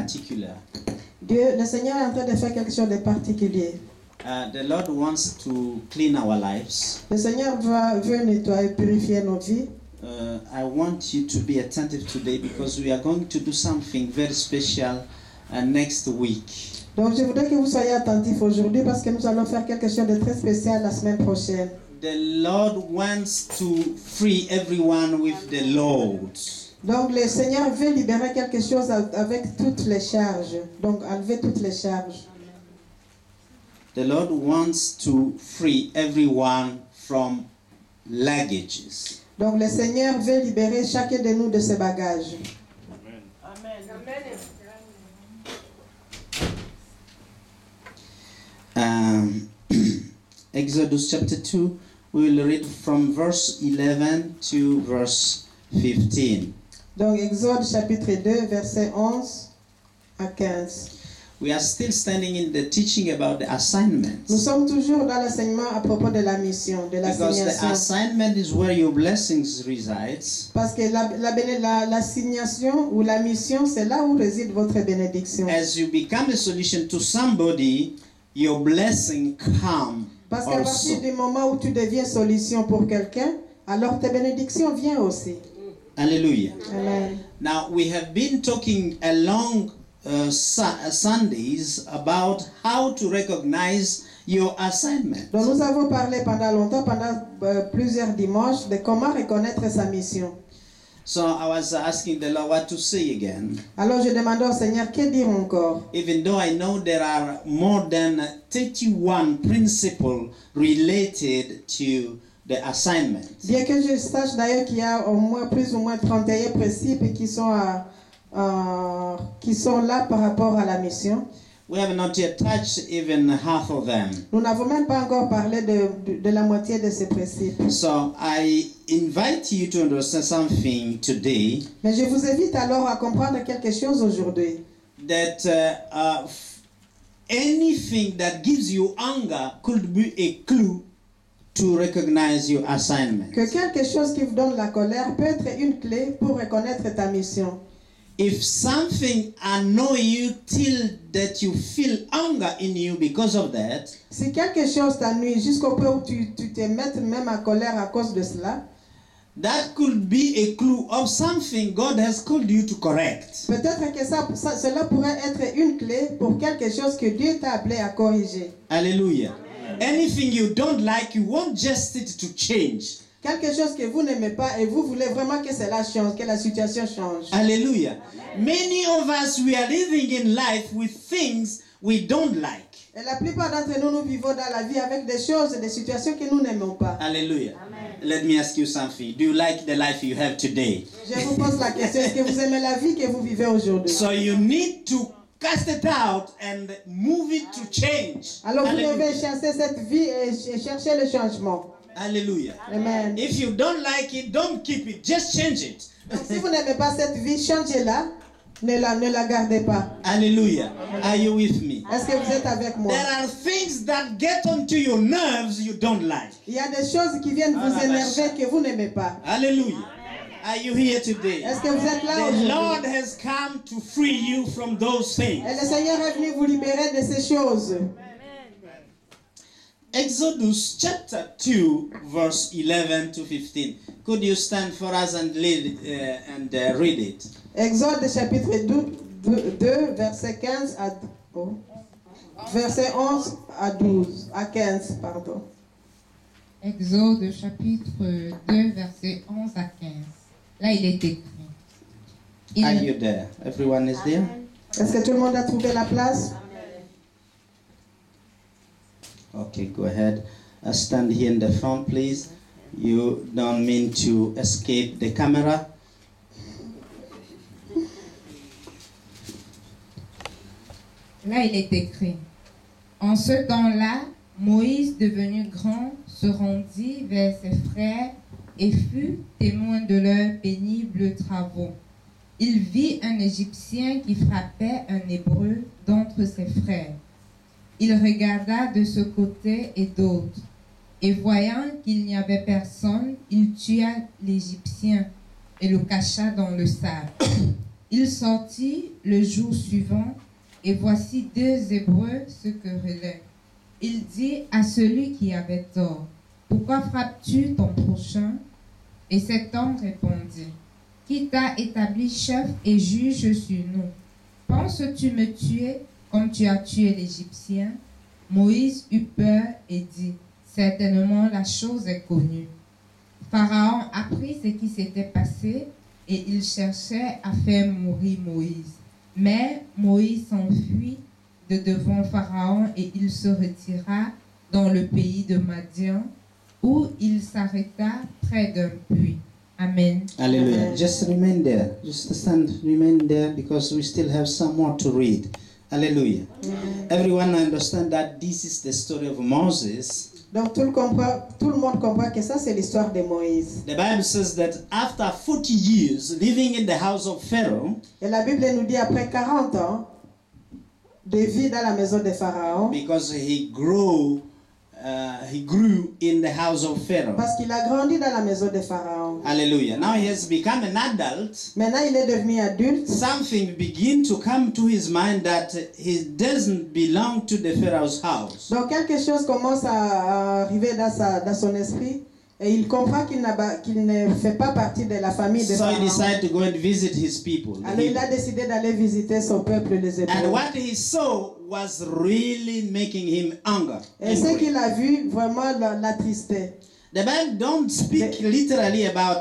particular. Dieu, le Seigneur est en train de faire quelque chose de particulier. The Lord wants to clean our lives. Le Seigneur veut nettoyer, purifier nos vies. I want you to be attentive today because we are going to do something very special next week. Donc je voudrais que vous soyez attentifs aujourd'hui parce que nous allons faire quelque chose de très spécial la semaine prochaine. The Lord wants to free everyone with the load. Donc le Seigneur veut libérer quelque chose avec toutes les charges. Donc enlever toutes les charges. The Lord wants to free everyone from luggages. Donc le Seigneur veut libérer chacun de nous de ses bagages. Amen. Exodus chapter 2, we will read from verse 11 to verse 15. Donc Exode chapitre 2, verset 11 à 15. We are still standing in the teaching about the assignments. Nous sommes toujours dans l'enseignement à propos de la mission, de Because the l'assignation. assignment is where your blessings resides. Parce que l'assignation ou la mission, c'est là où réside votre bénédiction. As you become a solution to somebody, your blessing come Parce qu'à also. partir du moment où tu deviens solution pour quelqu'un, alors ta bénédiction vient aussi. Hallelujah. Amen. Now we have been talking along Sundays about how to recognize your assignment. Donc nous avons parlé pendant longtemps, pendant plusieurs dimanches, de comment reconnaître sa mission. So I was asking the Lord what to say again. Alors je demandais au Seigneur, que dire encore? Even though I know there are more than 31 principles related to the assignment. Bien que je sache d'ailleurs qu'il y a au moins plus ou moins 31 principes qui sont là par rapport à la mission. We have not yet touched even half of them. Nous n'avons même pas encore parlé de la moitié de ces principes. So I invite you to understand something today. Mais je vous invite alors à comprendre quelque chose aujourd'hui. That anything that gives you anger could be a clue to recognize your assignment. Que quelque chose qui vous donne la colère peut être une clé pour reconnaître ta mission. If something annoys you till that you feel anger in you because of that, Si quelque chose t'ennuie jusqu'au point où tu te mets même en colère à cause de cela, that could be a clue of something God has called you to correct. peut-être que cela pourrait être une clé pour quelque chose que Dieu t'a appelé à corriger. Hallelujah. Anything you don't like, you want just it to change. Quelque chose que vous n'aimez pas et vous voulez vraiment que cela change, que la situation change. Hallelujah. Many of us, we are living in life with things we don't like. Et la plupart d'entre nous, nous vivons dans la vie avec des choses et des situations que nous n'aimons pas. Hallelujah. Let me ask you something. Do you like the life you have today? Je vous pose la question, est-ce que vous aimez la vie que vous vivez aujourd'hui? So you need to cast it out and move it to change. Alors vous Hallelujah. devez chasser cette vie et chercher le changement. Hallelujah. Amen. If you don't like it, don't keep it. Just change it. Donc, si vous n'aimez pas cette vie, changez-la. Ne la gardez pas. Hallelujah. Are you with me? Est-ce que vous êtes avec moi? There are things that get onto your nerves you don't like. Il y a des choses qui viennent vous énerver que vous n'aimez pas. Hallelujah. Are you here today? Est-ce que vous êtes là The aujourd'hui? Lord has come to free you from those things. Et le Seigneur est venu vous libérer de ces choses. Exodus chapter 2, verse 11 to 15. Could you stand for us and read it? Exode chapitre 2, verset 15 à verset 11 à 12, à 15, pardon. Exode chapitre 2, verset 11 à 15. Là, il est écrit. Are you there? Everyone is there? Est-ce que tout le monde a trouvé la place? Okay, go ahead. Stand here in the front, please. You don't mean to escape the camera. Là, il est écrit. En ce temps-là, Moïse, devenu grand, se rendit vers ses frères et fut témoin de leurs pénibles travaux. Il vit un Égyptien qui frappait un Hébreu d'entre ses frères. Il regarda de ce côté et d'autre, et voyant qu'il n'y avait personne, il tua l'Égyptien et le cacha dans le sable. Il sortit le jour suivant, et voici 2 Hébreux se querellaient. Il dit à celui qui avait tort, « Pourquoi frappes-tu ton prochain ?» Et cet homme répondit, « Qui t'a établi chef et juge sur nous? Penses-tu me tuer comme tu as tué l'Égyptien ?» Moïse eut peur et dit, « Certainement la chose est connue. » Pharaon apprit ce qui s'était passé et il cherchait à faire mourir Moïse. Mais Moïse s'enfuit de devant Pharaon et il se retira dans le pays de Madian où il s'arrêta près d'un puits. Amen. Hallelujah. Amen. Just remain there. Just stand, remain there because we still have some more to read. Hallelujah. Everyone understand that this is the story of Moses. Donc tout le monde comprend que ça c'est l'histoire de Moïse. The Bible says that after 40 years living in the house of Pharaoh, Et la Bible nous dit après 40 ans de vie dans la maison de Pharaon, because he grew in the house of Pharaoh. parce qu'il a grandi dans la maison de Pharaon. Hallelujah. Now he has become an adult. Maintenant il est devenu adulte. Something begin to come to his mind that he doesn't belong to the Pharaoh's house. Donc quelque chose commence à arriver dans son esprit et il comprend qu'il ne fait pas partie de la famille de So he Pharaon. decided to go and visit his people. Alors il a décidé d'aller visiter son peuple, les And Hébreux. what he saw was really making him anger. Et ce angry. qu'il a vu vraiment l'attristait. The Bible don't speak literally about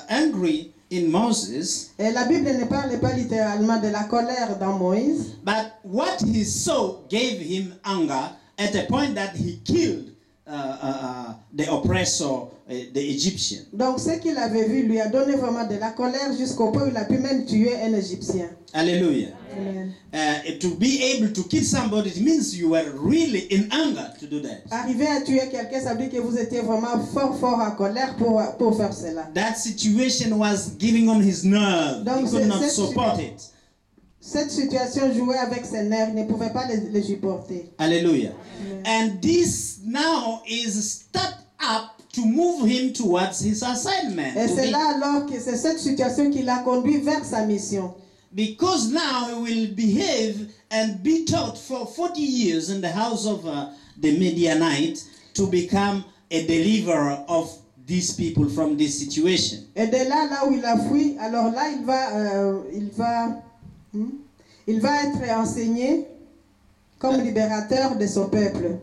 angry in Moses, Et la Bible ne parle pas littéralement de la colère dans Moïse, but what he saw gave him anger at a point that he killed the oppressor, the Egyptian. donc ce qu'il avait vu lui a donné vraiment de la colère jusqu'au point où il a pu même tuer un Égyptien. Hallelujah. Amen. To be able to kill somebody, it means you were really in anger to do that. Arriver à tuer quelqu'un, ça veut dire que vous étiez vraiment fort en colère pour faire cela. That situation was giving on his nerve. Donc, He could not c'est- support it. Cette situation jouait avec ses nerfs, il ne pouvait pas les supporter. Hallelujah. And this now is start up to move him towards his assignment. Et To c'est be- là alors que c'est cette situation qui l'a conduit vers sa mission. Because now he will behave and be taught for 40 years in the house of the Midianite to become a deliverer of these people from this situation. Et de là où il a fui, alors là il va être enseigné comme libérateur de son peuple.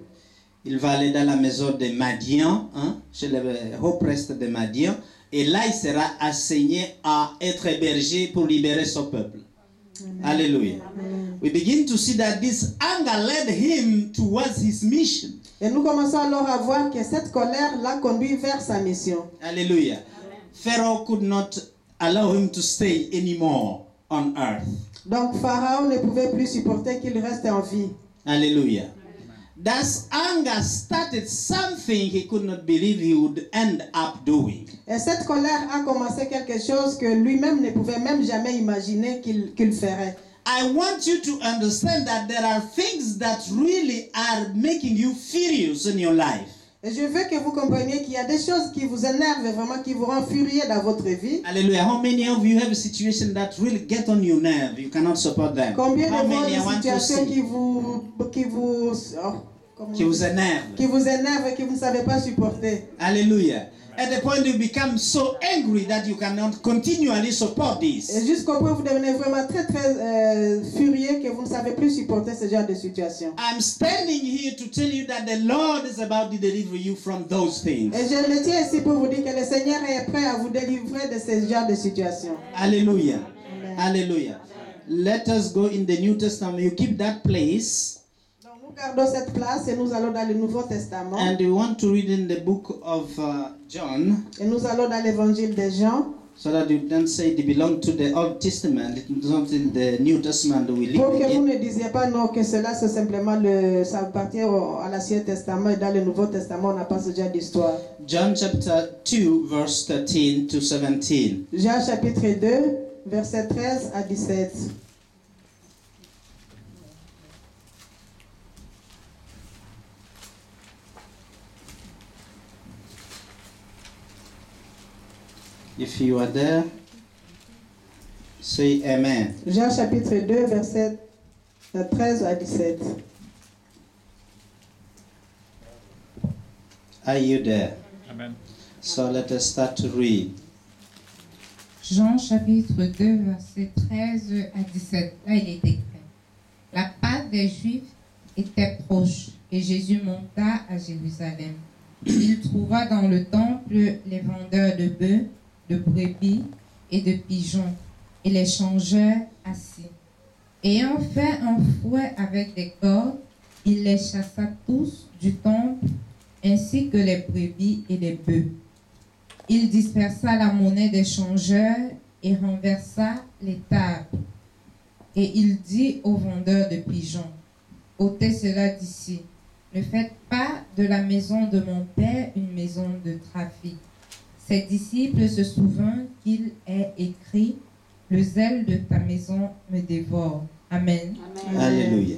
Il va aller dans la maison de Madian, chez le haut prêtre de Madian, et là il sera enseigné à être berger pour libérer son peuple. Hallelujah. We begin to see that this anger led him towards his mission. Et nous commençons alors à voir que cette colère l'a conduit vers sa mission. Hallelujah. Pharaoh could not allow him to stay anymore on earth. Donc Pharaon ne pouvait plus supporter qu'il reste en vie. Hallelujah. That anger started something he could not believe he would end up doing. Et cette colère a commencé quelque chose que lui-même ne pouvait même jamais imaginer qu'il ferait. I want you to understand that there are things that really are making you furious in your life. Et je veux que vous compreniez qu'il y a des choses qui vous énervent vraiment, qui vous rendent furieux dans votre vie. Hallelujah. How many of you have a situation that really get on your nerve? You cannot support them. Combien How de many I vos want to situations see? qui vous énervent. qui vous énervent et que vous ne savez pas supporter. Hallelujah. At the point you become so angry that you cannot continually support this. Et jusqu'au point où vous devenez vraiment très furieux que vous ne savez plus supporter ce genre de situation. I'm standing here to tell you that the Lord is about to deliver you from those things. Et je le tiens ici pour vous dire que le Seigneur est prêt à vous délivrer de ce genre de situation. Hallelujah. Amen. Hallelujah. Let us go in the New Testament. You keep that place. Donc nous gardons cette place et nous allons dans le Nouveau Testament. And we want to read in the book of John, Et nous allons dans l'Évangile de Jean. so that you don't say they belong to the Old Testament. It's not in the New Testament we Pour live que vous in. ne disiez pas non, que cela c'est simplement ça appartient à l'Ancien Testament et dans le Nouveau Testament on n'a pas ce genre d'histoire. John chapter 2, verse 13 to 17. Jean chapitre 2, versets 13 à 17. If you are there, Say amen. Jean chapitre 2, verset 13 à 17. Are you there? Amen. So let us start to read. Jean chapitre 2, verset 13 à 17. Là, il est écrit. La Pâque des Juifs était proche et Jésus monta à Jérusalem. Il trouva dans le temple les vendeurs de bœufs, de brebis et de pigeons et les changeurs assis. Ayant fait un fouet avec des cordes, il les chassa tous du temple ainsi que les brebis et les bœufs. Il dispersa la monnaie des changeurs et renversa les tables. Et il dit aux vendeurs de pigeons, ôtez cela d'ici. Ne faites pas de la maison de mon père une maison de trafic. Ses disciples se souvinrent qu'il est écrit, le zèle de ta maison me dévore. Amen. Amen. Hallelujah.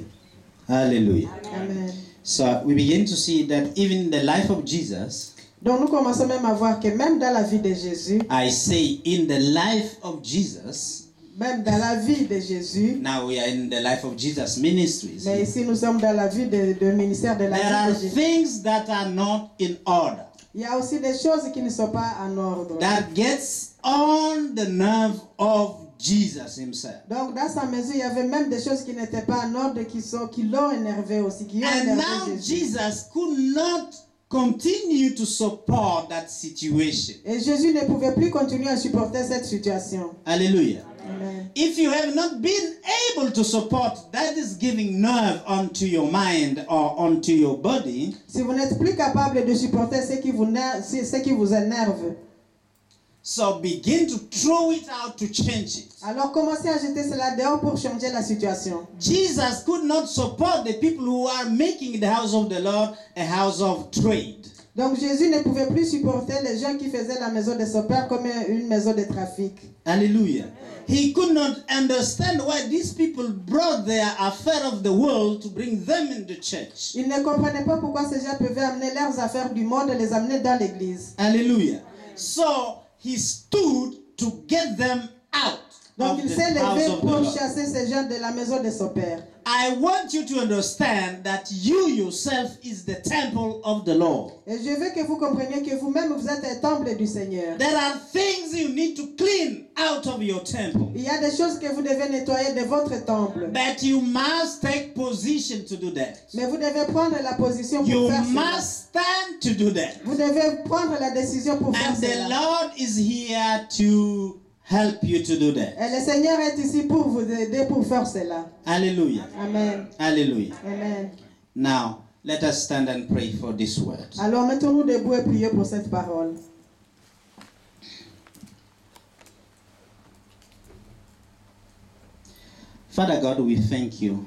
Hallelujah. Amen. So we begin to see that even in the life of Jesus, Donc nous commençons même à voir que même dans la vie de Jésus, I say in the life of Jesus, même dans la vie de Jésus, now we are in the life of Jesus ministries. mais ici nous sommes dans la vie de ministère de la There vie are de Jésus. things that are not in order, Il y a aussi des choses qui ne sont pas en ordre. that gets on the nerve of Jesus himself. Donc dans sa maison, il y avait même des choses qui n'étaient pas en ordre, qui l'ont énervé aussi, qui ont And énervé now Jésus. Jesus could not continue to support that situation. Et Jésus ne pouvait plus continuer à supporter cette situation. Hallelujah. Amen. If you have not been able to support, that is giving nerve onto your mind or onto your body. Si vous n'êtes plus capable de supporter ce qui vous énerve, So begin to throw it out to change it. alors commencez à jeter cela dehors pour changer la situation. Jesus could not support the people who are making the house of the Lord a house of trade. Donc Jésus ne pouvait plus supporter les gens qui faisaient la maison de son père comme une maison de trafic. Hallelujah. He could not understand why these people brought their affair of the world to bring them in the church. Il ne comprenait pas pourquoi ces gens pouvaient amener leurs affaires du monde et les amener dans l'église. Hallelujah. So he stood to get them out Donc of il s'est the house levé of the pour Lord. chasser ces gens de la maison de son père. I want you to understand that you yourself is the temple of the Lord. Et je veux que vous compreniez que vous-même vous êtes un temple du Seigneur. There are things you need to clean out of your temple. Il y a des choses que vous devez nettoyer de votre temple. But you must take position to do that. Mais vous devez prendre la position pour You faire cela. must stand to do that. Vous devez prendre la décision pour faire And the cela. Lord is here to help you to do that. Et le Seigneur est ici pour vous aider pour faire cela. Hallelujah. Amen. Hallelujah. Amen. Now, let us stand and pray for this word. Alors mettons-nous debout et prions pour cette parole. Father God, we thank you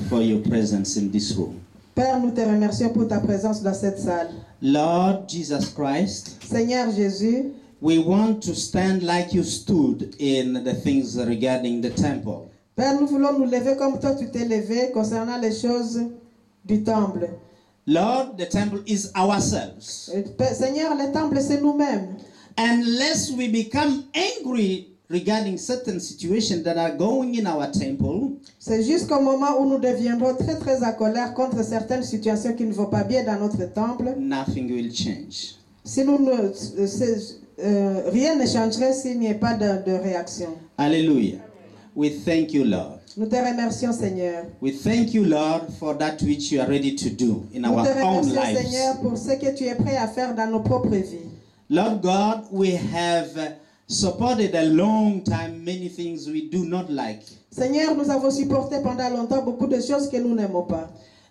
for your presence in this room. Père, nous te remercions pour ta présence dans cette salle. Lord Jesus Christ, Seigneur Jésus, we want to stand like you stood in the things regarding the temple. Père, nous voulons nous lever comme toi tu t'es levé concernant les choses du temple. Lord, the temple is ourselves. Et Seigneur, le temple c'est nous-mêmes. Unless we become angry regarding certain situations that are going in our temple, C'est jusqu'au moment où nous deviendrons très très en colère contre certaines situations qui ne vont pas bien dans notre temple. nothing will change. Si nous ne, rien ne changerait s'il n'y ait pas de réaction. Hallelujah. We thank you, Lord. Nous te remercions, Seigneur. We thank you, Lord, for that which you are ready to do in Nous our te own remercions, lives. Seigneur, pour ce que tu es prêt à faire dans nos propres vies. Lord God, we have supported a long time many things we do not like. Seigneur, nous avons supporté pendant longtemps beaucoup de choses que nous n'aimons pas.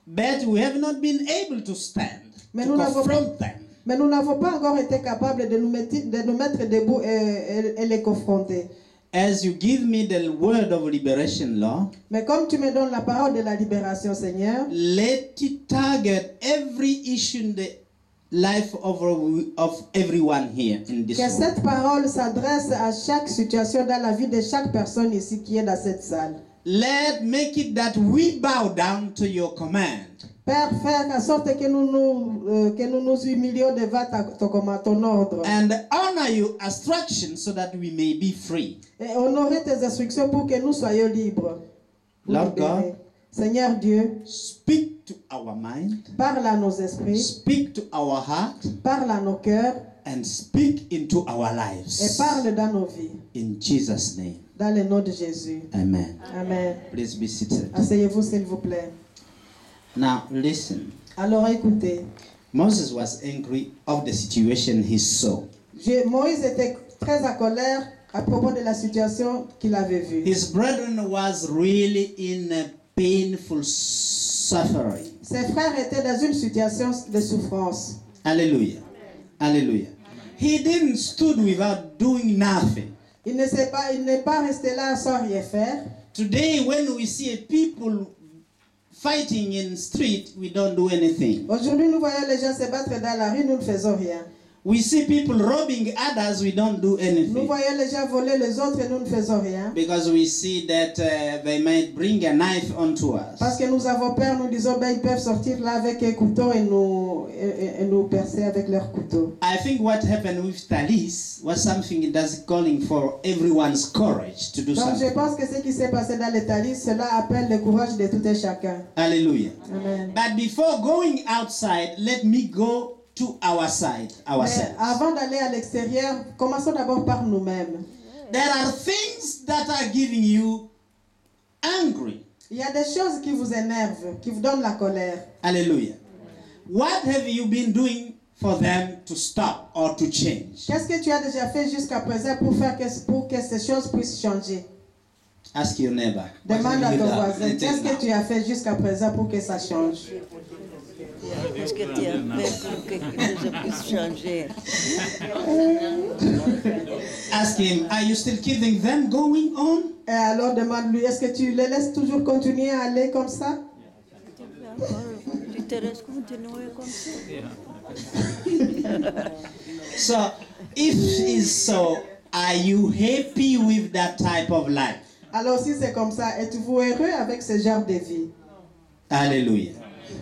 But we have not been able to stand, Mais to nous n'avons confront them. Mais nous n'avons pas encore été capables de nous mettre debout et les confronter. As you give me the word of liberation, Lord, Mais comme tu me donnes la parole de la libération, Seigneur, let it target every issue in the life of everyone here in this que room. cette parole s'adresse à chaque situation dans la vie de chaque personne ici qui est dans cette salle. make it that we bow down to your command. Père, fais en sorte que nous nous humilions devant ton ordre. And honor your instructions so that we may be free. Et honorer tes instructions pour que nous soyons libres. Lord God, Seigneur Dieu, speak to our mind, parle à nos esprits, speak to our heart, parle à nos cœurs and speak into our et lives. parle dans nos vies. In Jesus' name, Dans le nom de Jésus. amen. Amen. Please be seated. Asseyez-vous s'il vous plaît. Now listen. Alors écoutez, Moses was angry of the situation he saw. Moïse était très en colère à propos de la situation qu'il avait vue. His brethren was really in a painful suffering. Ses frères étaient dans une situation de souffrance. Hallelujah. Hallelujah. He didn't stood without doing nothing. Il n'est pas resté là sans rien faire. Today, when we see people fighting in street, we don't do anything. Aujourd'hui, nous voyons les gens se battre dans la rue, nous ne faisons rien. We see people robbing others, we don't do Nous anything. voyons les gens voler les autres et nous ne faisons rien. Because we see that they might bring a knife onto Parce us. que nous avons peur, nous disons, ben, ils peuvent sortir là avec un couteau et nous percer avec leur couteau. I think what happened with Thalys was something that's calling for everyone's courage to do Donc je something. pense que ce qui s'est passé dans l'Italie, cela appelle le courage de tout et chacun. Hallelujah. Amen. But before going outside, let me go to our side, Mais ourselves. avant d'aller à l'extérieur, commençons d'abord par nous-mêmes. There are things that are giving you angry. Il y a des choses qui vous énervent, qui vous donnent la colère. Hallelujah. What have you been doing for them to stop or to change? Qu'est-ce que tu as déjà fait jusqu'à présent pour que ces choses puissent changer? Ask your neighbor. What Demande à have you ton done? voisin, It is qu'est-ce now. que tu as fait jusqu'à présent pour que ça change? Qu'est-ce que tu as fait pour que quelque chose puisse changer? Ask him, are you still keeping them going on? Et alors demande-lui, est-ce que tu les laisses toujours continuer à aller comme ça? Tu te laisses continuer comme ça? So, if is so, are you happy with that type of life? Alors si c'est comme ça, êtes-vous heureux avec ce genre de vie? Hallelujah.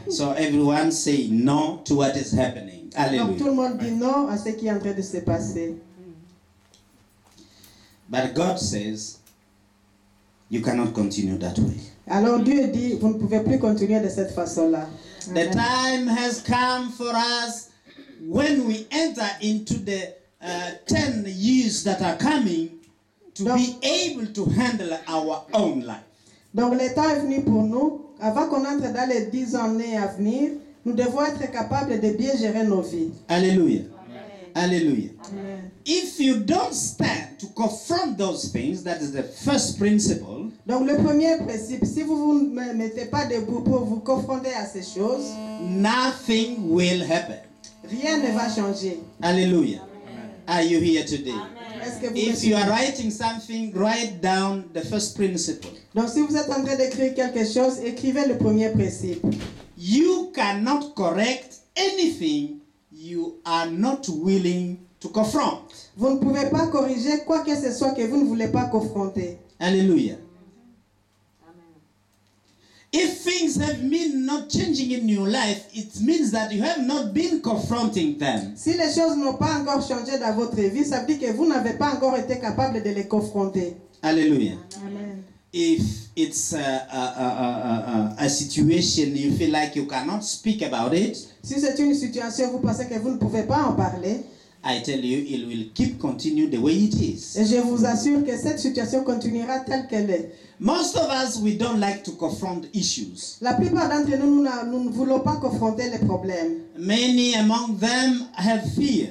So everyone say no to what is happening. Donc tout Hallelujah. le monde dit non à ce qui est en train de se passer. But God says, you cannot continue that way. Alors Dieu dit, vous ne pouvez plus continuer de cette façon-là. The time has come for us when we enter into the 10 years that are coming to be able to handle our own life. Donc le temps est venu pour nous, avant qu'on entre dans les 10 années à venir, nous devons être capables de bien gérer nos vies. Hallelujah. Hallelujah. Amen. If you don't stand to confront those things, that is the first principle, Donc le premier principe, si vous ne mettez pas debout pour vous confronter à ces choses, nothing will happen. rien ne va changer. Hallelujah. Are you here today? Est-ce que vous If me you are suivez? writing something, write down the first principle. Donc si vous êtes en train d'écrire quelque chose, écrivez le premier principe. You cannot correct anything you are not willing to confront. Vous ne pouvez pas corriger quoi que ce soit que vous ne voulez pas confronter. Hallelujah. If things have been not changing in your life, it means that you have not been confronting them. Si les choses n'ont pas encore changé dans votre vie, ça veut dire que vous n'avez pas encore été capable de les confronter. Hallelujah. Amen. If it's a situation you feel like you cannot speak about it, Si c'est une situation, vous pensez que vous ne pouvez pas en parler, I tell you, it will keep continue the way it is. et je vous assure que cette situation continuera telle qu'elle est. Most of us, we don't like to confront issues. La plupart d'entre nous, nous ne voulons pas confronter les problèmes. Many among them have fear.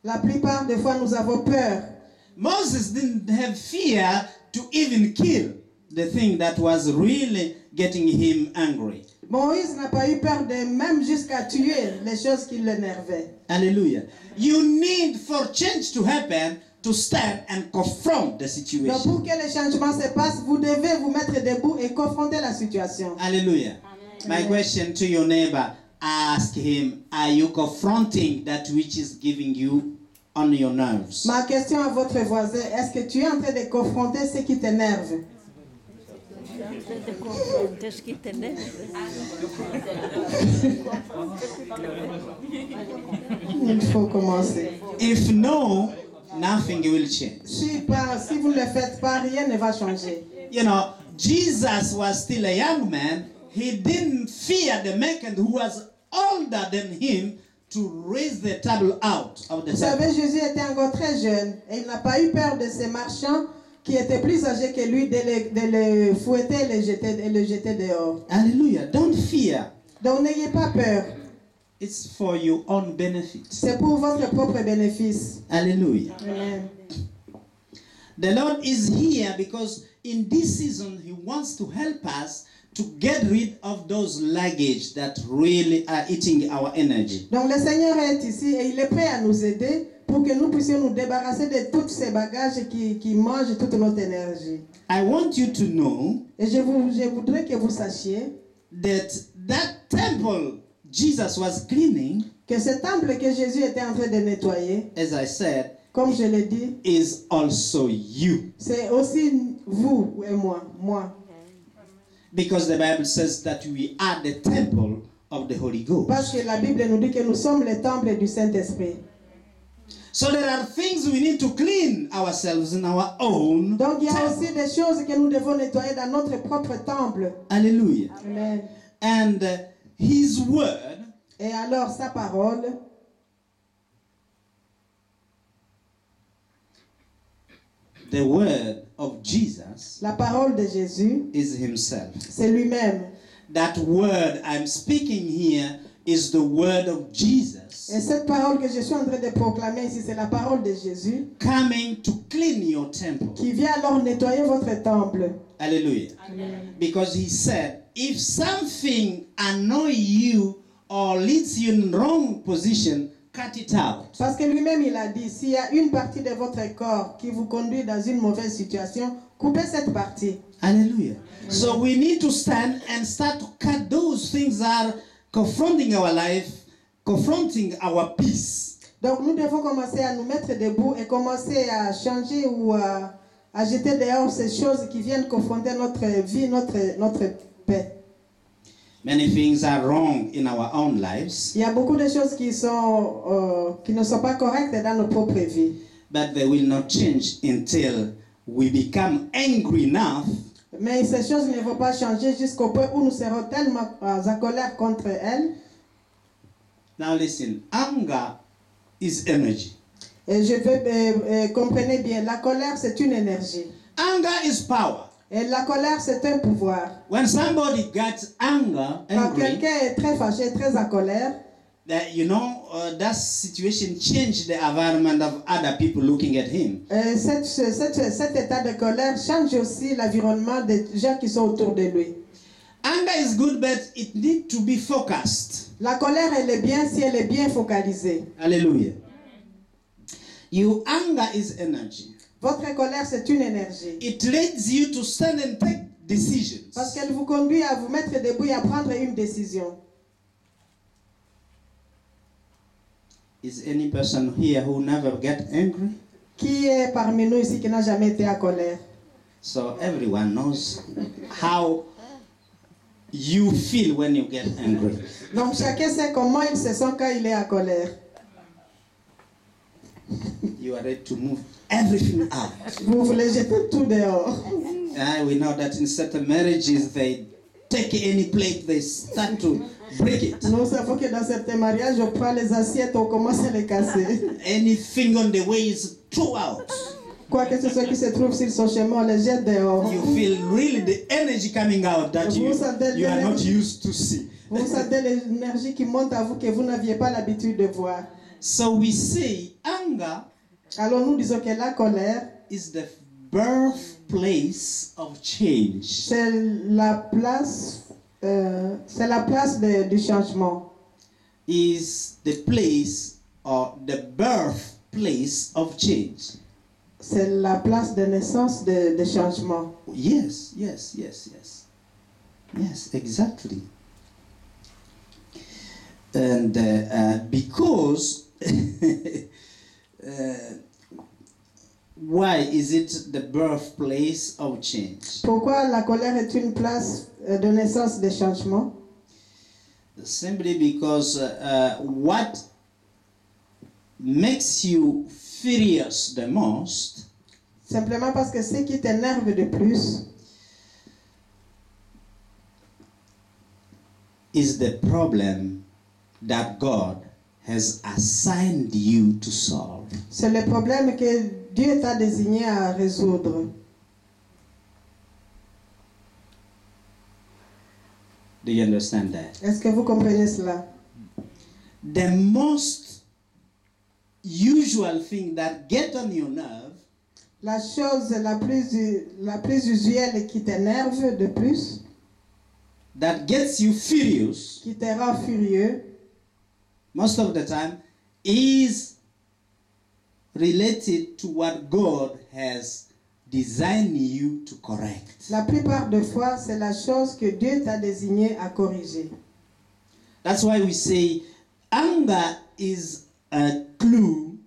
La plupart des fois, nous avons peur. Moses didn't have fear to even kill the thing that was really getting him angry. Moïse n'a pas eu peur de même jusqu'à tuer les choses qui l'énervaient. Hallelujah. You need for change to happen to stand and confront the Donc situation. pour que les changements se passent, vous devez vous mettre debout et confronter la situation. Hallelujah. My question to your neighbor, ask him, are you confronting that which is giving you on your nerves? Ma question à votre voisin, est-ce que tu es en train de confronter ce qui t'énerve? Te confrontes qui t'énerve. Il faut commencer. If no, nothing will change. Si vous ne le faites pas, rien ne va changer. You know, Jesus was still a young man. He didn't fear the merchant who was older than him to raise the table out of the Vous temple. savez, Jésus était encore très jeune et il n'a pas eu peur de ces marchands qui étaient plus âgés que lui de les fouetter et les jeter dehors. Hallelujah. Don't fear. Donc n'ayez pas peur. It's for your own benefit. C'est pour votre propre bénéfice. Hallelujah. Amen. The Lord is here because in this season He wants to help us to get rid of those luggage that really are eating our energy. Donc le Seigneur est ici et il est prêt à nous aider pour que nous puissions nous débarrasser de tous ces bagages qui mangent toute notre énergie. I want you to know Et je voudrais que vous sachiez that temple Jesus was cleaning, que ce temple que Jésus était en train de nettoyer, as I said, comme je l'ai dit, is also you. c'est aussi vous et moi. Because the Bible says that we are the temple of the Holy Ghost. Parce que la Bible nous dit que nous sommes le temple du Saint-Esprit. So there are things we need to clean ourselves in our own Donc il y a temple. aussi des choses que nous devons nettoyer dans notre propre temple. Hallelujah. Amen. And His word Et alors sa parole, the word of Jesus la parole de Jésus, is Himself. c'est lui-même. That word I'm speaking here is the word of Jesus Et cette parole que je suis en train de proclamer ici, c'est la parole de Jésus coming to clean your temple. qui vient alors nettoyer votre temple. Hallelujah. Because He said, if something annoys you or leads you in wrong position, cut it out. Parce que lui-même il a dit, s'il y a une partie de votre corps qui vous conduit dans une mauvaise situation, coupez cette partie. Hallelujah. So we need to stand and start to cut those things that are confronting our life, confronting our peace. Donc nous devons commencer à nous mettre debout et commencer à changer ou à jeter dehors ces choses qui viennent confronter notre vie, notre paix. Many things are wrong in our own lives, Il y a beaucoup de choses qui ne sont pas correctes dans nos propres vies. but they will not change until we become angry enough Mais ces choses ne vont pas changer jusqu'au point où nous serons tellement en colère contre elles. Now listen, anger is energy. Et je veux, comprenez bien, la colère c'est une énergie. Anger is power. Et la colère c'est un pouvoir. When somebody gets Quand angry, quelqu'un est très fâché, très en colère, that situation changed the environment of other people looking at him. cet état de colère change aussi l'environnement des gens qui sont autour de lui. Anger is good, but it needs to be focused. La colère, elle est bien si elle est bien focalisée. Hallelujah. Your anger is energy. Votre colère, c'est une énergie. It leads you to stand and take decisions. Parce qu'elle vous conduit à vous mettre debout et à prendre une décision. Is any person here who never get angry? Qui est parmi nous ici qui n'a jamais été en colère? So everyone knows how you feel when you get angry. Donc chacun sait comment il se sent quand il est en colère. You are ready to move everything out. Vous voulez jeter tout dehors. We know that in certain marriages they take any plate, they start to break it. Nous savons que dans certains mariages, on prend les assiettes, on commence à les casser. Anything on the way is thrown out. Quoi que ce soit qui se trouve sur son chemin, on les jette dehors. You feel really the energy coming out that you are not used to see. Vous sentez l'énergie qui monte à vous que vous n'aviez pas l'habitude de voir. So we say anger Alors nous disons que la colère, is the birthplace of change. c'est la place du changement. Is the place or the birthplace of change. C'est la place de naissance de changement. Yes, exactly. And because Why is it the birthplace of change? Pourquoi la colère est une place de naissance des changements? Simply because what makes you furious the most Simplement parce que ce qui t'énerve de plus, is the problem that God has assigned you to solve. c'est le problème que Dieu t'a désigné à résoudre. Do you understand that? Est-ce que vous comprenez cela? The most usual thing that get on your nerve La chose la plus usuelle qui t'énerve de plus, that gets you furious qui te rend furieux, most of the time is related to what God has designed you to correct. la plupart des fois, c'est la chose que Dieu t'a désigné à corriger. That's why we say anger is a clue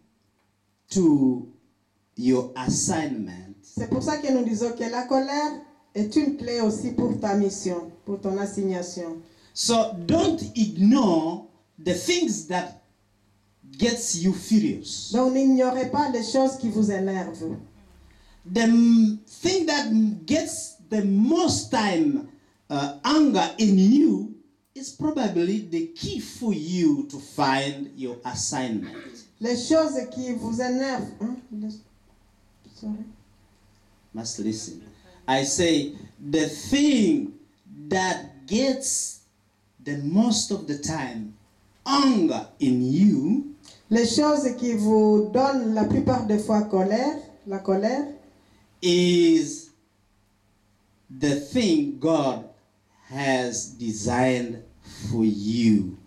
to your assignment. C'est pour ça que nous disons que la colère est une clé aussi pour ta mission, pour ton assignation. So don't ignore the things that gets you furious. Donc n'ignorez pas les choses qui vous énervent. The thing that gets the most time anger in you is probably the key for you to find your assignment. Les choses qui vous énervent. Sorry. Must listen. I say the thing that gets the most of the time anger in you Les choses qui vous donnent la plupart des fois la colère, is the thing God has designed for you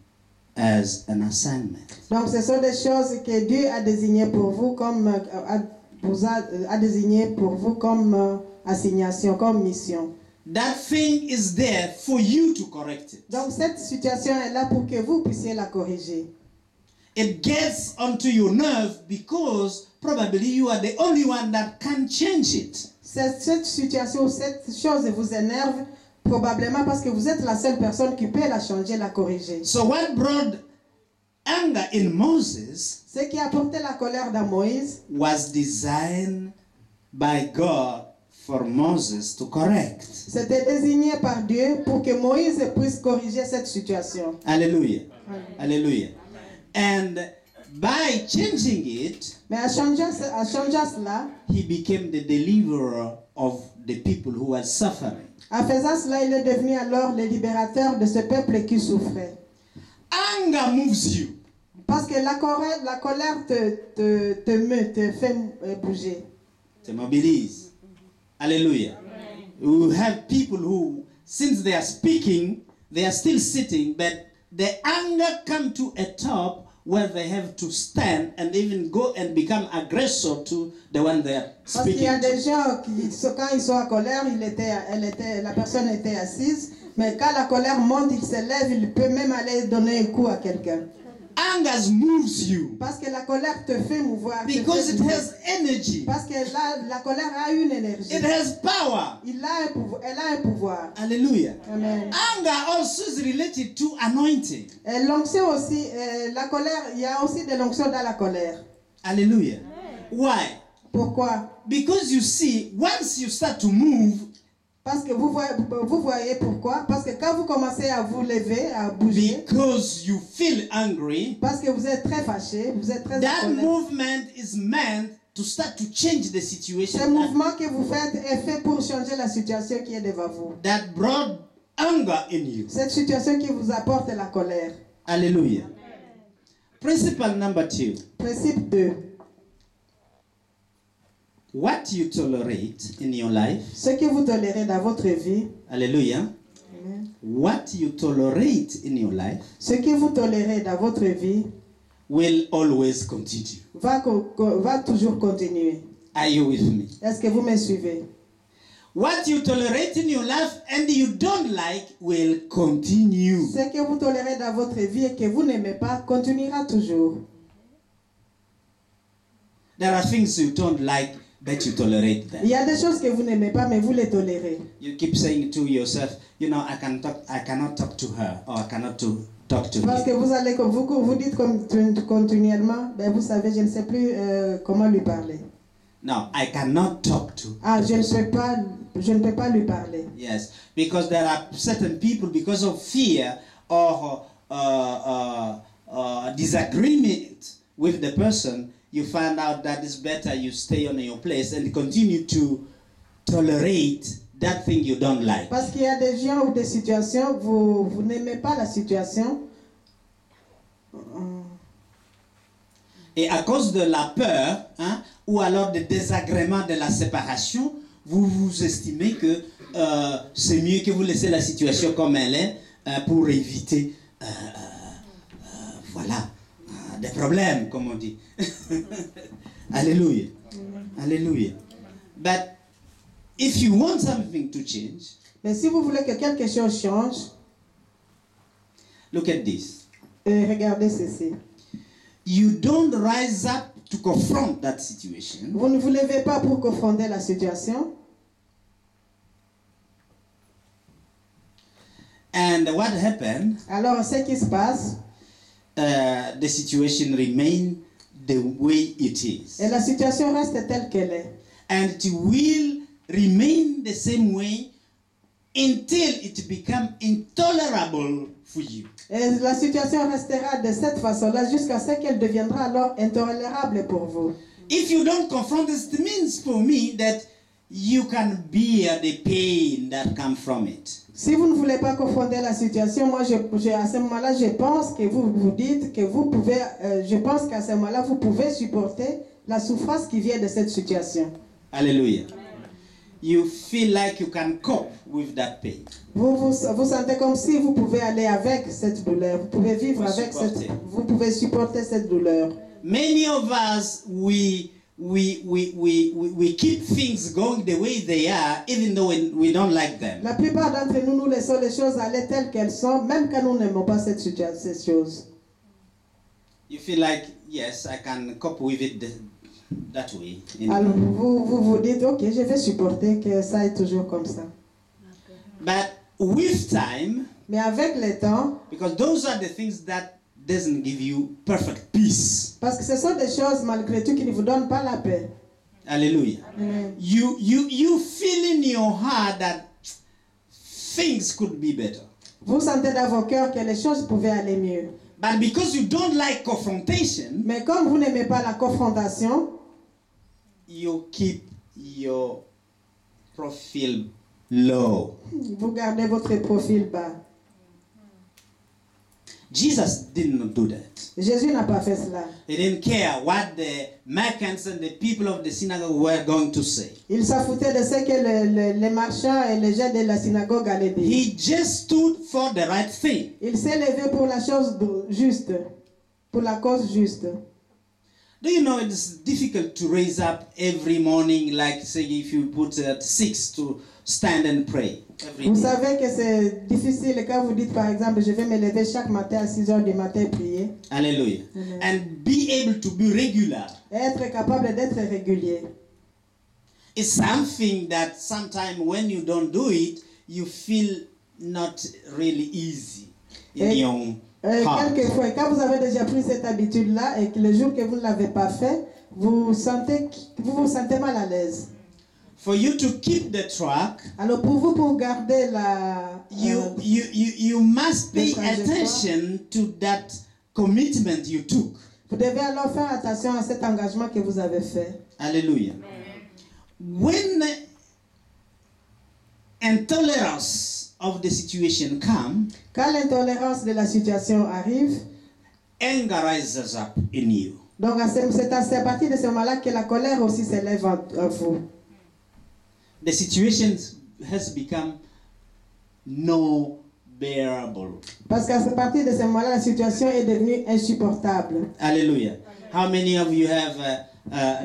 as an assignment. donc ce sont des choses que Dieu a désignées pour vous comme a désigné pour vous comme assignation, comme mission. That thing is there for you to correct it. Donc cette situation est là pour que vous puissiez la corriger. It gets onto your nerve because probably you are the only one that can change it. Cette situation, cette chose vous énerve probablement parce que vous êtes la seule personne qui peut la changer, la corriger. So what brought anger in Moses Ce qui a porté la colère dans Moïse was designed by God for Moses to correct. c'était désigné par Dieu pour que Moïse puisse corriger cette situation. Hallelujah. Hallelujah. And by changing it, Mais en changeant cela, he became the deliverer of the people who were suffering. en faisant cela, il est devenu alors le libérateur de ce peuple qui souffrait. Anger moves you. Parce que la colère te meut, te fait bouger. To mobilize. Hallelujah. We have people who, since they are speaking, they are still sitting, but the anger come to a top where they have to stand and even go and become aggressor to the one they are Parce qu'il y a speaking des gens qui, quand ils sont en colère, la personne était assise, mais quand la colère monte, il se lève, il peut même aller donner un coup à quelqu'un. Anger moves you Parce que la colère te fait mouvoir. because it has energy. Parce que la colère a une énergie. It has power. Elle a un pouvoir. Hallelujah. Amen. Anger also is related to anointing. Et l'onction aussi, la colère, il y a aussi de l'onction dans la colère. Hallelujah. Why? Pourquoi? Because you see, once you start to move, Parce que vous voyez pourquoi? Parce que quand vous commencez à vous lever, à bouger, because you feel angry, parce que vous êtes très fâché, vous êtes très en that colère. movement is meant to start to change the Ce situation mouvement que vous faites est fait pour changer la situation qui est devant vous. that brought anger in you. Cette situation qui vous apporte la colère. Hallelujah. Principle number 2. Principe 2. What you tolerate in your life, Ce que vous tolérez dans votre vie, hallelujah. amen, What you tolerate in your life ce que vous tolérez dans votre vie will always continue. va toujours continuer. Are you with me? Est-ce que vous me suivez? What you tolerate in your life and you don't like will continue. Ce que vous tolérez dans votre vie et que vous n'aimez pas continuera toujours. There are things you don't like but you tolerate them. Il y a des choses que vous n'aimez pas, mais vous les tolérez. You keep saying to yourself, you know, I cannot talk to her, or I cannot talk to Parce que him. vous allez, comme vous dites continuellement, ben vous savez, je ne sais plus comment lui parler. No, I cannot talk to. Ah, the je ne person. peux pas lui parler. Yes, because there are certain people, because of fear or disagreement with the person, you find out that it's better you stay on your place and continue to tolerate that thing you don't like. Parce qu'il y a des gens ou des situations, vous n'aimez pas la situation. Et à cause de la peur, hein, ou alors des désagréments de la séparation, vous estimez que c'est mieux que vous laissez la situation comme elle est pour éviter voilà, des problèmes, comme on dit. Alléluia. Alléluia. But if you want something to change, Mais si vous voulez que quelque chose change, look at this. Regardez ceci. You don't rise up to confront that situation. Vous ne vous levez pas pour confronter la situation. And what happened? Alors, ce qui se passe, The situation remain the way it is. et la situation reste telle qu'elle est. And it will remain the same way until it becomes intolerable for you. Et la situation restera de cette façon-là jusqu'à ce qu'elle deviendra alors intolérable pour vous. If you don't confront this, it means for me that you can bear the pain that comes from it. Si vous ne voulez pas confronter la situation, moi, à ce moment-là, je pense que vous vous dites que vous pouvez, je pense qu'à ce moment-là, vous pouvez supporter la souffrance qui vient de cette situation. Hallelujah. You feel like you can cope with that pain. Vous sentez comme si vous pouvez aller avec cette douleur. Vous pouvez vivre Vous avec supporter. vous pouvez supporter cette douleur. Many of us, we keep things going the way they are, even though we don't like them. La plupart d'entre nous, nous laissons les choses aller telles qu'elles sont, même quand nous n'aimons pas ces choses. You feel like, yes, I can cope with it that way. Alors vous dites, ok, je vais supporter que ça est toujours comme ça. But with time, Mais avec le temps, because those are the things that doesn't give you perfect peace. parce que ce sont des choses malgré tout qui ne vous donnent pas la paix. Hallelujah. Amen. You feel in your heart that things could be better. Vous sentez dans vos cœurs que les choses pouvaient aller mieux. But because you don't like confrontation, Mais comme vous n'aimez pas la confrontation, you keep your profile low. vous gardez votre profil bas. Jesus did not do that. Jésus n'a pas fait cela. He didn't care what the merchants and the people of the synagogue were going to say. Il s'en foutait de ce que les marchands et les gens de la synagogue allaient dire. He just stood for the right thing. Il s'est levé pour la chose juste, pour la cause juste. Do you know it's difficult to raise up every morning, like say if you put at 6 to stand and pray every Vous day. savez que c'est difficile quand vous dites par exemple, je vais me lever chaque matin à 6 heures du matin et prier. Hallelujah. Amen. And be able to be regular. Et être capable d'être régulier. It's something that sometimes when you don't do it, you feel not really easy in Et- your heart. Quelquefois, quand vous avez déjà pris cette habitude-là et que le jour que vous ne l'avez pas fait, vous vous sentez mal à l'aise. For you to keep the track, Alors pour vous, pour garder la... you must pay trajectoire. attention to that commitment you took. Vous devez alors faire attention à cet engagement que vous avez fait. Hallelujah. When intolerance of the situation come, Quand l'intolérance de la situation arrive, anger rises up in you. donc c'est à partir de ce moment-là que la colère aussi s'élève en vous. The situation has become no bearable. Parce qu'à partir de ce moment-là, la situation est devenue insupportable. Hallelujah. How many of you have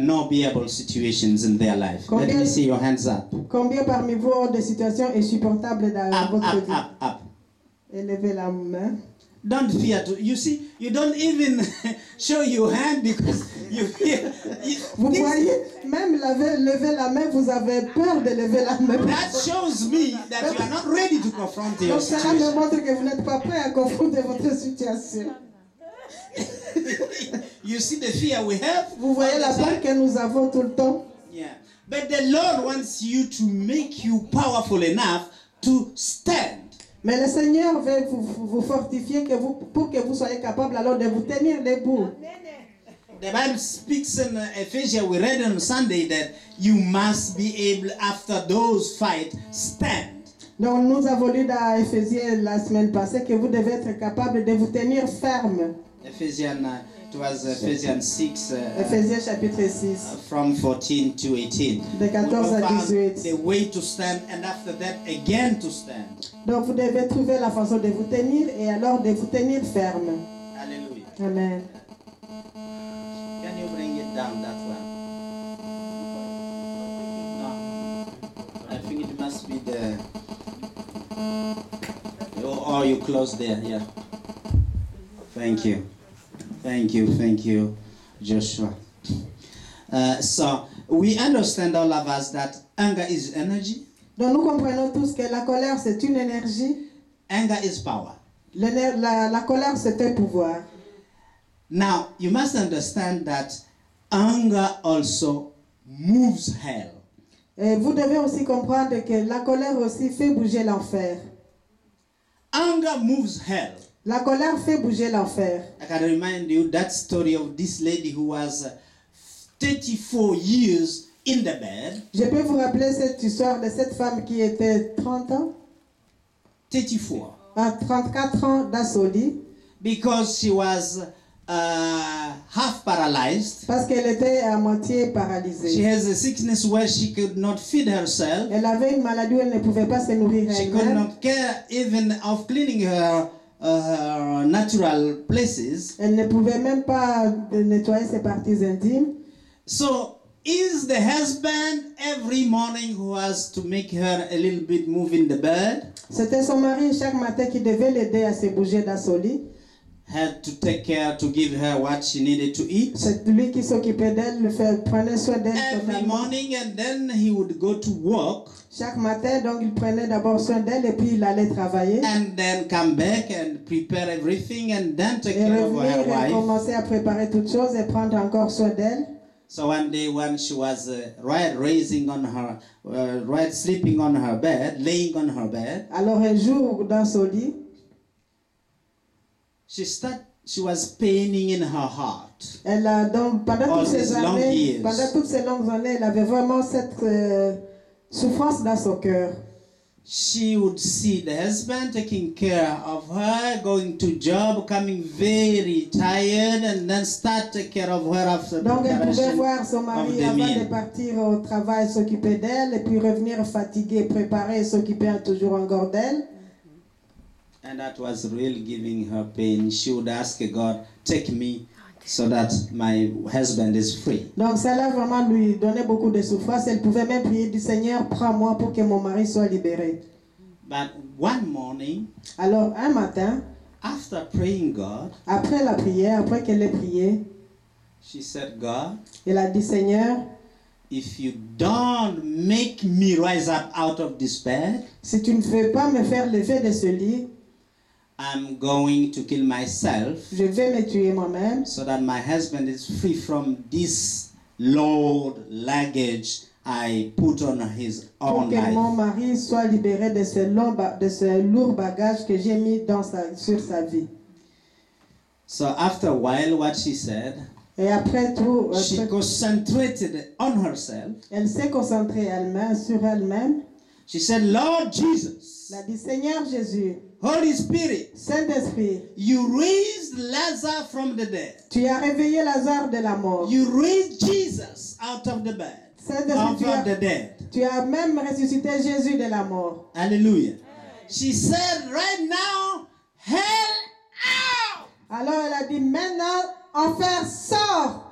no bearable situations in their life? Let Combien- me see your hands up. Combien parmi vous ont des situations insupportables dans Up, votre up, vie? up, up. Élevez la main. Don't fear to. You see, you don't even show your hand because you fear. Vous voyez, même lever la main, vous avez peur de lever la main. That shows me that you are not ready to confront your Donc cela me situation. montre que vous n'êtes pas prêt à confronter votre situation. You see the fear we have? Vous voyez all la the peur time? que nous avons tout le temps. Yeah. But the Lord wants you to make you powerful enough to stand. Mais le Seigneur veut vous fortifier pour que vous soyez capable alors de vous tenir debout. The Bible speaks in Ephesians, we read on Sunday that you must be able, after those fights, stand. Donc nous avons lu dans Éphésiens la semaine passée que vous devez être capable de vous tenir ferme. Ephesians, it was Ephesians 6, Éphésiens chapitre 6. from 14 to 18. De 14 à 18. The way to stand, and after that, again to stand. Donc vous devez trouver la façon de vous tenir et alors de vous tenir ferme. Hallelujah. Amen. Can you bring it down, that one? No. I think it must be the... Or you close there, yeah. Thank you. Thank you, Joshua. So, we understand all of us that anger is energy. Donc nous comprenons tous que la colère c'est une énergie. Anger is power. La colère c'est un pouvoir. Now, you must understand that anger also moves hell. Et vous devez aussi comprendre que la colère aussi fait bouger l'enfer. Anger moves hell. La colère fait bouger l'enfer. I can remind you that story of this lady who was 34 years in the bed. Je peux vous rappeler cette histoire de cette femme qui était 30 ans, 34. à 34 ans d'assolie, Because she was half paralyzed. parce qu'elle était à moitié She paralysée. has a sickness where she could not feed herself. Elle avait une maladie où elle ne pouvait pas se nourrir She could elle-même. not care even of cleaning her natural places. Elle ne pouvait même pas nettoyer ses parties intimes. So is the husband every morning who has to make her a little bit move in the bed, C'était son mari chaque matin qui devait l'aider à se bouger d'assolie. had to take care to give her what she needed to eat C'est lui qui s'occupait d'elle, prenait soin d'elle every totalement. morning, and then he would go to work Chaque matin, donc il prenait d'abord soin d'elle et puis il allait travailler. and then come back and prepare everything and then take Et care of revenir her et wife. commencer à préparer toutes choses et prendre encore soin d'elle. So one day when she was sleeping on her bed, laying on her bed, Alors un jour, dans son lit, she was paining in her heart. elle a donc pendant All toutes ces these long années, years. pendant toutes ces longues années, elle avait vraiment cette souffrance dans son cœur. She would see the husband taking care of her, going to job, coming very tired, and then start take care of her after Donc elle pouvait preparation voir son of mari the avant de meal. partir au travail s'occuper d'elle et puis revenir fatigué, préparer et s'occuper toujours encore d'elle. And that was really giving her pain. She would ask God, take me so that my husband is free. Donc cela vraiment lui donnait beaucoup de souffrance. Elle pouvait même prier du Seigneur, prends-moi pour que mon mari soit libéré. But one morning, Alors un matin, after praying God, après la prière, après qu'elle ait prié, she said, God, elle a dit Seigneur, if you don't make me rise up out of this bed, si tu ne veux pas me faire lever de ce lit, I'm going to kill myself je vais me tuer moi-même so that my husband is free from this load luggage I put on his pour own que mon life. mari soit libéré de ce lourd bagage que j'ai mis sur sa vie. So after a while, what she said, Et après tout, she concentrated on herself. elle s'est concentrée sur elle-même. She said, Lord Jesus, Elle a dit Seigneur Jésus, Holy Spirit, Saint-Esprit, you raised Lazarus from the dead. tu as réveillé Lazare de la mort. You raised Jesus out of the bed. Saint-Esprit, Out of the dead. tu as même ressuscité Jésus de la mort. Hallelujah. She said, right now, hell out. Alors elle a dit maintenant, enfer sort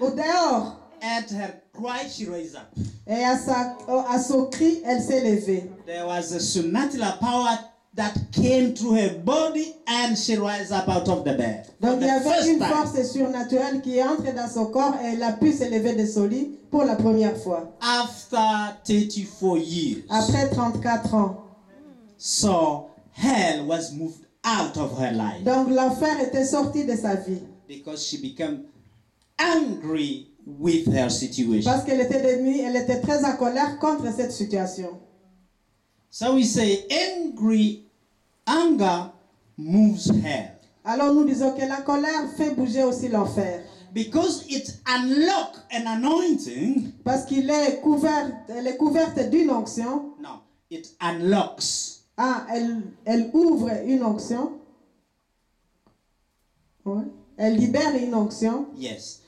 au dehors. At her cry, she raised up. Et à son cri, elle s'est levée. There was a supernatural power that came through her body and she rose up out of the bed. Donc il y For the avait first une time. force surnaturelle qui est entrée dans son corps et elle a pu s'élever de son lit pour la première fois. After 34 years. Après 34 ans. So hell was moved out of her life. Donc l'enfer était sorti de sa vie. Because she became angry with her situation. Parce qu'elle était devenue, elle était très en colère contre cette situation. So we say anger moves hell. Alors nous disons que la colère fait bouger aussi l'enfer. Because it unlocks an anointing. Parce qu'elle est couverte d'une onction. No, it unlocks. Ah, elle ouvre une onction. Ouais. Elle libère une onction. Yes.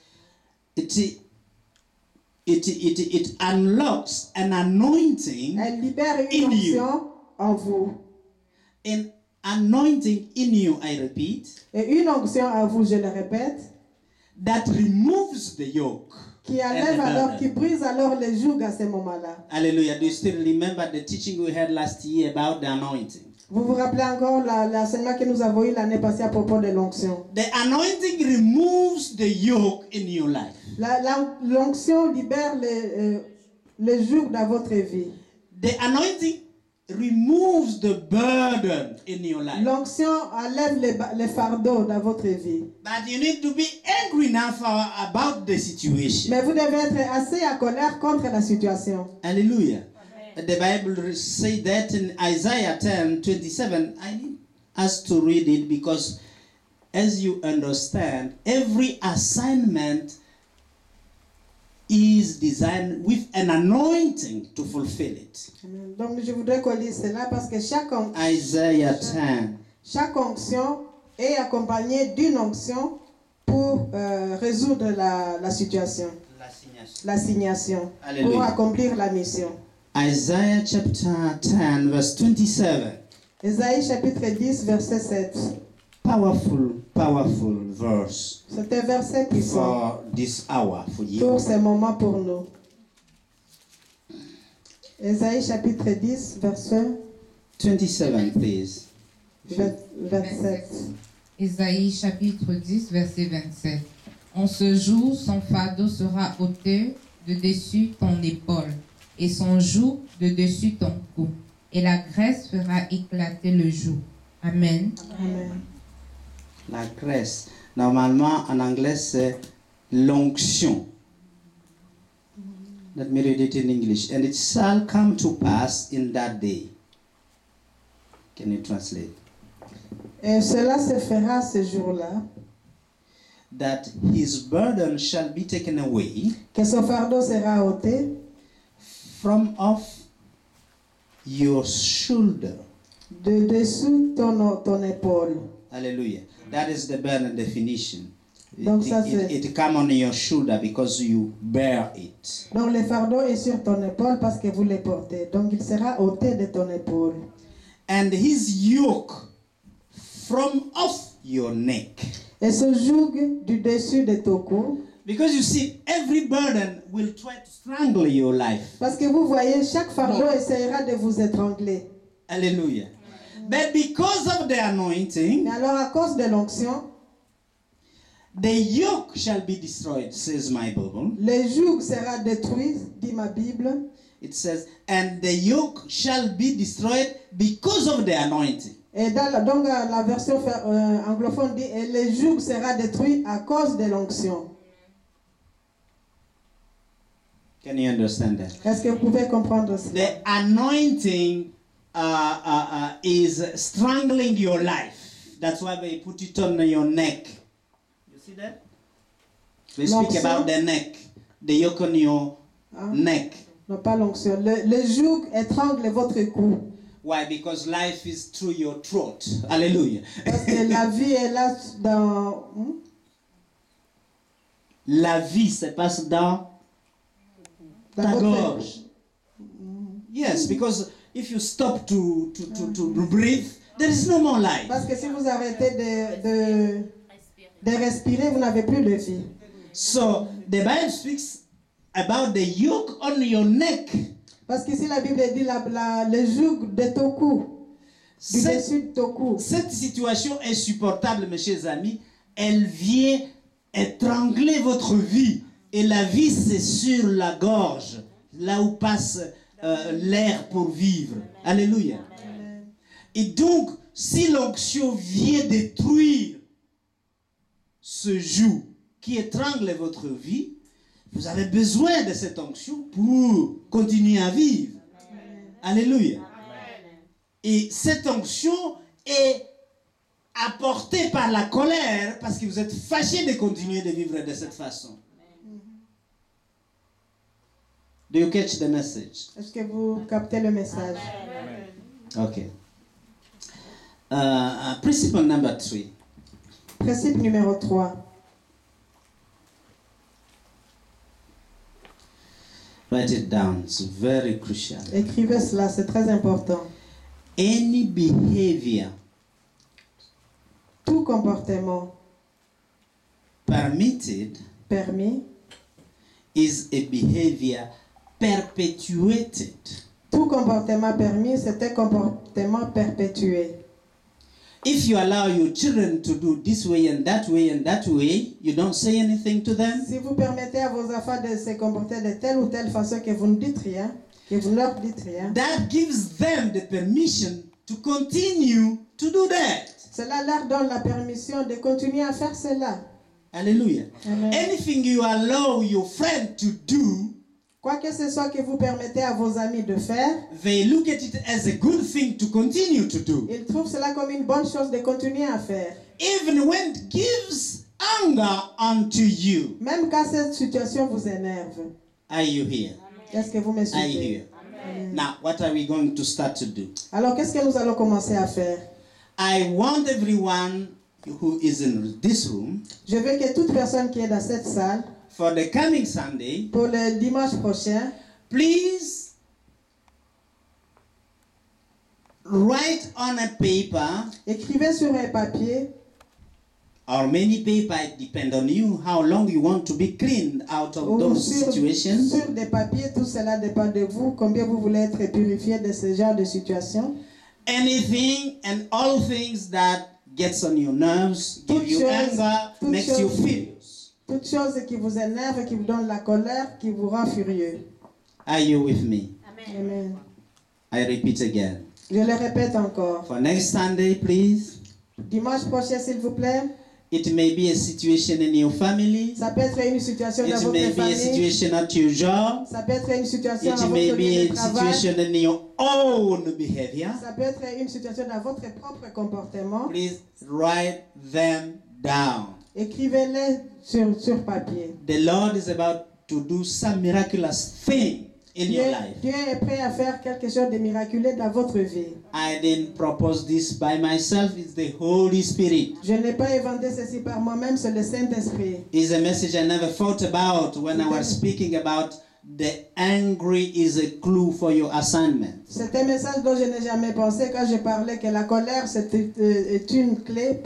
It unlocks an anointing. Elle libère une In you. onction en vous. An anointing in you, I repeat, Et une onction en vous, je le répète, that removes the yoke. qui and enlève the alors, burden. qui brise alors les jougs à ce moment-là. Hallelujah. Do you still remember the teaching we had last year about the anointing? Vous vous rappelez encore l'enseignement que nous avons eu l'année passée à propos de l'onction. The anointing removes the yoke in your life. L'onction libère les jougs dans votre vie. The anointing removes the burden in your life. L'onction enlève les fardeaux dans votre vie. But you need to be angry enough about the situation. Mais vous devez être assez en colère contre la situation. Hallelujah. The Bible says that in Isaiah 10:27. I need us to read it because, as you understand, every assignment is designed with an anointing to fulfill it. Donc je voudrais qu'on lise cela parce que Isaiah 10. chaque onction est accompagnée d'une onction pour résoudre la situation, l'assignation, Alléluia. pour accomplir la mission. Isaiah chapter 10 verse 27. Ésaïe chapitre 10 verset 7. Powerful verse C'est un verset puissant for this hour for you. pour ces moments pour nous. Ésaïe chapitre 10 verset 27, please. 27. Ésaïe chapitre 10, verset 27. En ce jour, son fardeau sera ôté de dessus ton épaule, et son joug de dessus ton cou, et la graisse fera éclater le joug. Amen. Amen. La graisse. Normalement, en anglais, c'est l'onction. Let me read it in English. And it shall come to pass in that day. Can you translate? Et cela se fera ce jour-là, That his burden shall be taken away que son fardeau sera ôté from off your shoulder. de dessous ton épaule. Hallelujah. That is the burden definition. Donc ça, c'est- It come on your shoulder because you bear it. Donc le fardeau est sur ton épaule parce que vous le portez. Donc il sera ôté de ton épaule. And his yoke from off your neck. Et ce joug du dessus de ton cou. Because you see, every burden will try to strangle your life. Parce que vous voyez, chaque fardeau essaiera de vous étrangler. Hallelujah. But because of the anointing, Mais alors à cause de l'onction, the yoke shall be destroyed, says my Bible. le joug sera détruit, dit ma Bible. It says, and the yoke shall be destroyed because of the anointing. Et donc la version anglophone dit, et le joug sera détruit à cause de l'onction. Can you understand that? Est-ce que vous pouvez comprendre cela? The anointing is strangling your life. That's why they put it on your neck. You see that? They speak L'onction. about the neck, the yoke on your Ah. neck. Non, pas l'onction. Le joug étrangle votre cou. Why? Because life is through your throat. Hallelujah. Parce que la vie est là dans... La vie se passe dans dans ta votre- gorge. Yes, because if you stop to breathe, there is no more life. Parce que si vous arrêtez de respirer, vous n'avez plus de vie. So the Bible speaks about the yoke on your neck. Parce qu'ici la Bible dit le joug de ton cou. du dessus de ton cou. Cette situation insupportable, mes chers amis, elle vient étrangler votre vie. Et la vie, c'est sur la gorge, là où passe l'air pour vivre. Alléluia. Amen. Et donc, si l'onction vient détruire ce joug qui étrangle votre vie, vous avez besoin de cette onction pour continuer à vivre. Alléluia. Et cette onction est apportée par la colère parce que vous êtes fâché de continuer de vivre de cette façon. Do you catch the message? Est-ce que vous captez le message? Okay. Principle number 3. Principe numéro 3. Write it down. It's very crucial. Écrivez cela, c'est très important. Any behavior Tout comportement permitted permis, is a behavior perpetuated. tout comportement permis, c'est un comportement perpétué. If you allow your children to do this way and that way and that way, you don't say anything to them. Si vous permettez à vos enfants de se comporter de telle ou telle façon que vous ne dites rien, que vous ne leur dites rien, That gives them the permission to continue to do that. cela leur donne la permission de continuer à faire cela. Hallelujah. Amen. Anything you allow your friend to do, Quoi que ce soit que vous permettez à vos amis de faire, they look at it as a good thing to continue to do. ils trouvent cela comme une bonne chose de continuer à faire. Even when it gives anger unto you. Même quand cette situation vous énerve. Are you here? Est-ce que vous me Are you suivez? here? Now, what are we going to start to do? Alors, qu'est-ce que nous allons commencer à faire? I want everyone who is in this room Je veux que toute personne qui est dans cette salle, for the coming Sunday, pour le dimanche prochain, please write on a paper écrivez sur un papier, or many paper, it depends on you how long you want to be cleaned out of ou those sur situations. des papiers, tout cela dépend de vous, combien vous voulez être purifié de ce genre de situation. Anything and all things that gets on your nerves, give you anger, makes you furious. Toute chose qui vous énerve, qui vous donne la colère, qui vous rend furieux. Are you with me? Amen. I repeat again. Je le répète encore. For next Sunday, please. Dimanche prochain, s'il vous plaît. It may be a situation in your family. Ça peut être une situation dans It votre may be a famille. situation at your job. Ça peut être une situation It dans may votre be lieu de a travail. situation in your own behavior. Ça peut être une situation dans votre propre comportement. Please write them down. Écrivez-les sur papier. The Lord is about to do some miraculous thing in your life. Dieu est prêt à faire quelque chose de miraculeux dans votre vie. I didn't propose this by myself. It's the Holy Spirit. Je n'ai pas inventé ceci par moi-même, c'est le Saint-Esprit. It's a message I never thought about when I was speaking about the angry is a clue for your assignment. C'est un message dont je n'ai jamais pensé quand je parlais que la colère est une clé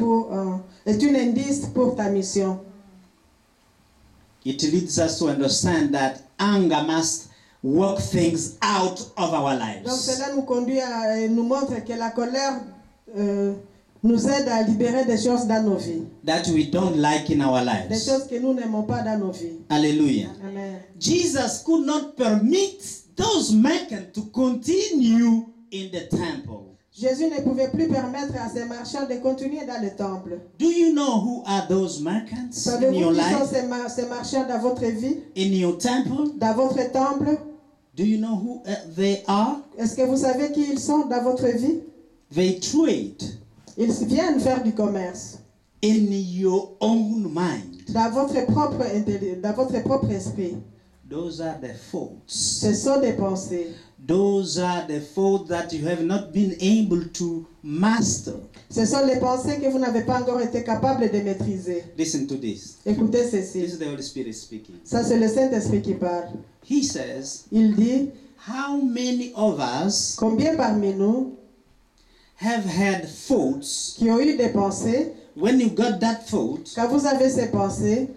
est un indice pour ta mission. It leads us to understand that anger must work things out of our lives. Donc cela nous conduit nous montre que la colère nous aide à libérer des choses dans nos vies. That we don't like in our Des lives. choses que nous n'aimons pas dans nos vies. Hallelujah. Amen. Jesus could not permit those men to continue in the temple. Jésus ne pouvait plus permettre à ces marchands de continuer dans le temple. Do you know who are those merchants in Savez-vous your qui sont life? ces marchands dans votre vie, In your temple? dans votre temple? Do you know who they are? Est-ce que vous savez qui ils sont dans votre vie? They trade Ils viennent faire du commerce. in your own mind. Dans votre propre esprit. Those are the faults. Ce sont des pensées. Those are the faults that you have not been able to master. Ce sont les pensées que vous n'avez pas encore été capable de maîtriser. Listen to this. Écoutez This ceci. is the Holy Spirit speaking. Ça, c'est le Saint-Esprit qui parle. He says, Il dit, how many of us combien parmi nous have had faults? qui ont eu des pensées, When you got that thought, quand vous avez ces pensées,